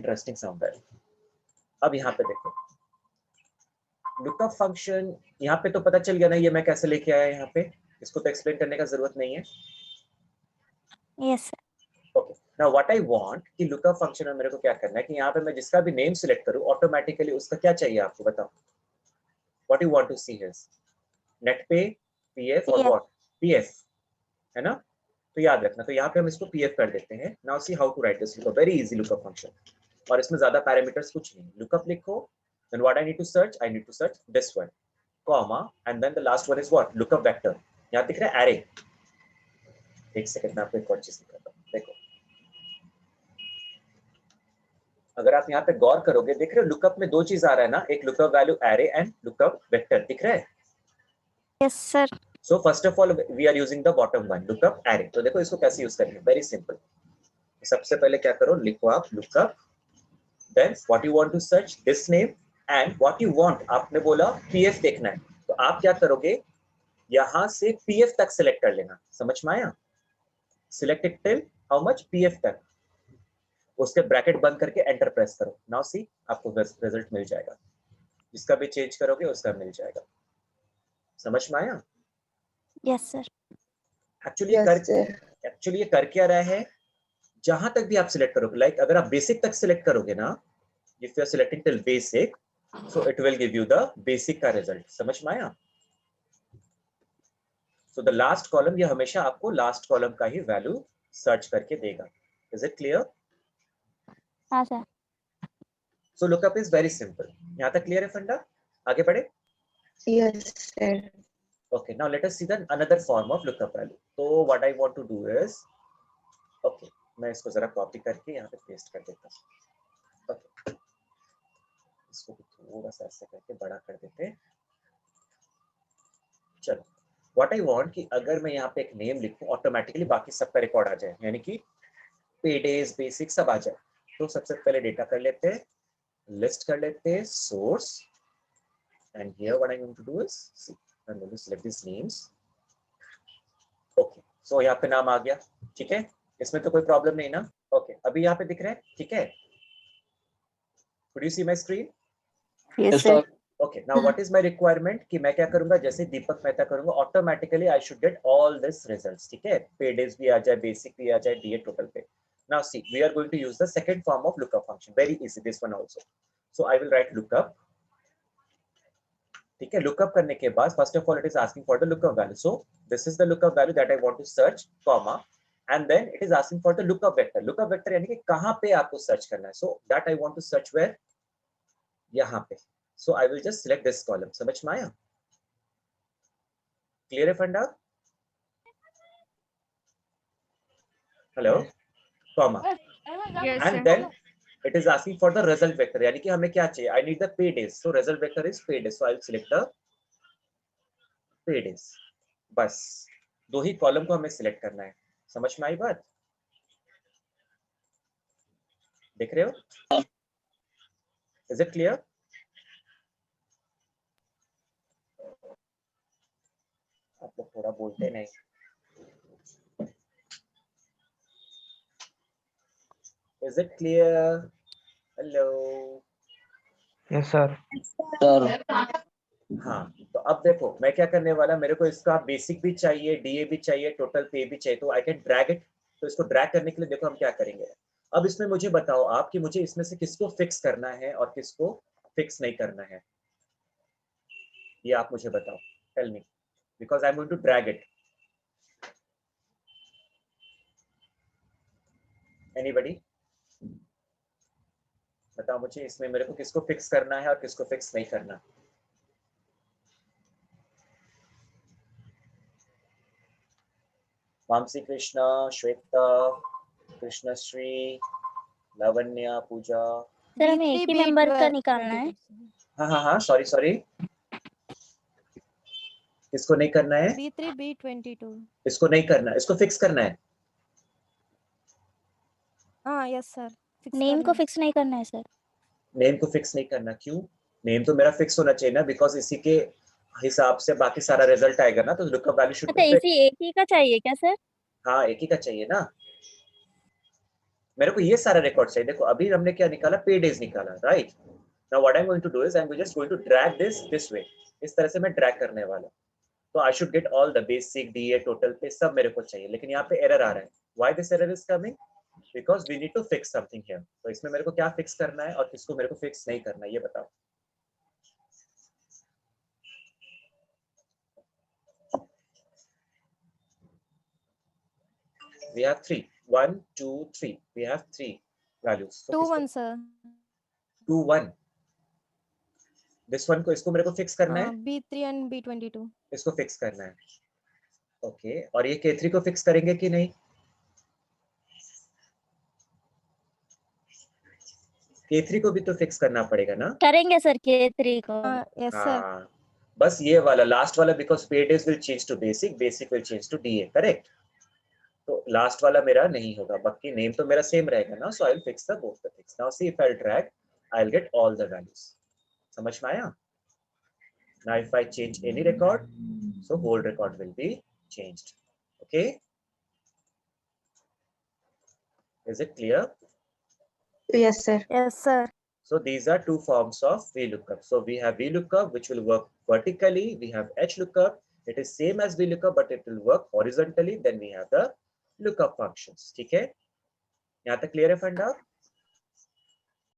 Interesting somewhere. अब यहाँ पे देखो लुकअप फंक्शन, यहाँ पे तो पता चल गया ना ये मैं कैसे लेके आया यहाँ पे, इसको तो एक्सप्लेन करने का जरूरत नहीं है। Yes sir. Okay, now what I want कि लुकअप फंक्शन में मेरे को क्या करना है कि यहाँ पे मैं जिसका भी नेम सिलेक्ट करूँ ऑटोमेटिकली उसका क्या चाहिए आपको बताओ, what you want to see his net pay, PF और व्हाट, पीएफ है ना। तो याद रखना, तो यहाँ पे हम इसको पीएफ कर देते हैं। Now see how to write this lookup, very easy lookup function, और इसमें ज्यादा पैरामीटर्स कुछ नहीं। लुकअप लिखो, then what I need to search, I need to search this one comma and then the last one is what, lookup vector. यहाँ दिख रहा है एरे, एक सेकंड में आपको एक और चीज दिखाता हूँ। देखो अगर आप यहाँ पे गौर करोगे, देख रहे हो लुकअप में दो चीज आ रहा है ना, एक lookup value array and lookup vector, दिख रहा है। Yes sir. So first of all we are using the bottom one lookup array. तो देखो इसको कैसे यूज करेंगे, वेरी सिंपल। सबसे पहले क्या करो, लिखो आप lookup, then what you want to search this name and what you want, आपने बोला पीएफ देखना है, तो आप क्या करोगे यहां से पीएफ तक सिलेक्ट कर लेना। समझ में आया, selected till how much, PF तक, उसके ब्रैकेट बंद करके एंटर प्रेस करो। नाउ सी आपको रिजल्ट मिल जाएगा, जिसका भी चेंज करोगे उसका मिल जाएगा। समझ में आया। Yes sir. एक्चुअली ये कर क्या रहा है, जहां तक भी आप सिलेक्ट करोगे, लाइक अगर आप बेसिक तक सिलेक्ट करोगे ना, if you are selecting till basic, so it will give you the basic का रिजल्ट। समझ में आया। सो द लास्ट कॉलम, ये हमेशा आपको लास्ट कॉलम का ही वैल्यू सर्च करके देगा। Is it clear? हाँ sir. So lookup is very simple. यहाँ तक क्लियर है फंडा? आगे बढ़े। Yes, sir. Okay, now let us see the another form of lookup value. So what I want to do is, okay, मैं इसको जरा कॉपी करके यहाँ पे पेस्ट कर देता हूँ। Okay, इसको थोड़ा सा ऐसे करके बड़ा कर देते हैं। चलो, what I want कि अगर मैं यहाँ पे एक नेम लिखूँ, ऑटोमेटिकली बाकी सबका रिकॉर्ड आ जाए, यानी कि पे डेज बेसिक सब आ जाए। तो सबसे पहले डेटा कर लेते हैं, लिस्ट कर लेते हैं, source, and here what I'm going to do is, see, I'm going to select these names. Okay, so यहाँ पे नाम आ गया, ठीक है, इसमें तो कोई प्रॉब्लम नहीं ना। ओके, अभी यहाँ पे दिख रहा है, ठीक है। Could you see my screen? Yes sir. Okay, now what is my requirement कि मैं क्या करूंगा, जैसे दीपक मेहता करूंगा, automatically I should get all this results, ठीक है। पे डेज भी आ जाए, बेसिक भी आ जाए, डीए टोटल पे। Now see, we are going to use the second form of lookup function, very easy, this one also. So I will write lookup, ठीक है। लुकअप करने के बाद first of all it is asking for the lookup value, so this is the lookup value that I want to search, comma, and then it is asking for the lookup vector. Lookup vector यानी कि कहां पे आपको search करना है, so that I want to search where, यहां पे। So I will just select this column. समझ में आया, क्लियर है फंडा? Hello, comma, and then it is asking for the result vector, यानी कि हमें क्या चाहिए, I need the pay days, so result vector is pay days, so I will select the pay days। बस दो ही कॉलम को हमें सिलेक्ट करना है। समझ में आई बात? देख रहे हो? Is it clear? आप लोग थोड़ा बोलते नहीं। Is it clear? Hello. Yes sir. हाँ, तो अब देखो मैं क्या करने वाला, मेरे को इसका बेसिक भी चाहिए, डीए भी चाहिए, टोटल पे भी चाहिए, तो आई कैन ड्रैग इट। तो इसको ड्रैग करने के लिए देखो हम क्या करेंगे। अब इसमें मुझे बताओ आप कि मुझे इसमें से किसको फिक्स करना है और किसको फिक्स नहीं करना है, ये आप मुझे बताओ। Tell me, because I am going to drag it. Anybody बताओ मुझे, इसमें मेरे को किसको फिक्स करना है और किसको फिक्स नहीं करना। मानसी, कृष्णा, श्वेता, कृष्णश्री, लावण्या, पूजा। सर हमें एक ही मेंबर का निकालना है। हाँ हाँ हाँ, सॉरी सॉरी, किसको नहीं करना है? B3 B22। इसको नहीं करना, इसको फिक्स करना है। हाँ यस सर। नेम को फिक्स नहीं करना है सर। नेम को फिक्स नहीं करना, क्यों? नेम तो मेरा फिक्स होना चाहिए ना, बिकॉज इसी के हिसाब से बाकी सारा रिजल्ट आएगा ना, तो लुकअप वैल्यू शुड अच्छा, इसी एक ही का चाहिए क्या सर? हाँ, एक ही का चाहिए ना। मेरे को ये सारा रिकॉर्ड चाहिए। देखो अभी हमने क्या निकाला, पे डेज निकाला, right. Now what I am going to do is I am just going to drag this way, इस तरह से मैं ड्रैग करने वाला हूं। तो I should get all the basic DA total pay सब मेरे को चाहिए, लेकिन यहाँ पे एरर आ रहा है। Why this error is coming? Because we need to fix something here. तो इसमें मेरे को क्या फिक्स करना है और किसको मेरे को फिक्स नहीं करना है, ये बताओ। We have 3. 1, 2, 3. We have 3 values. So 2 1 sir. 2 1. This one को इसको मेरे को फिक्स करना है, B3 and B22. इसको फिक्स करना है। ओके, और ये K3 को फिक्स करेंगे कि नहीं? K3 को भी तो फिक्स करना पड़ेगा ना? करेंगे सर K3 को। Yes sir. हाँ, बस ये वाला लास्ट वाला, because pay days will change to basic, basic will change to DA, correct. तो लास्ट वाला मेरा नहीं होगा, बाकी नेम तो मेरा सेम रहेगा ना। So I will fix the both the things. Now see if I drag, I will get all the values. समझ में आया? Now if I change any record, so whole record will be changed. Okay, is it clear? Yes, sir. Yes sir. So these are two forms of VLOOKUP. So we have VLOOKUP which will work vertically, we have HLOOKUP, it is same as VLOOKUP but it will work horizontally, then we have the lookup functions. ठीक है, यहाँ तक clear है फंडा?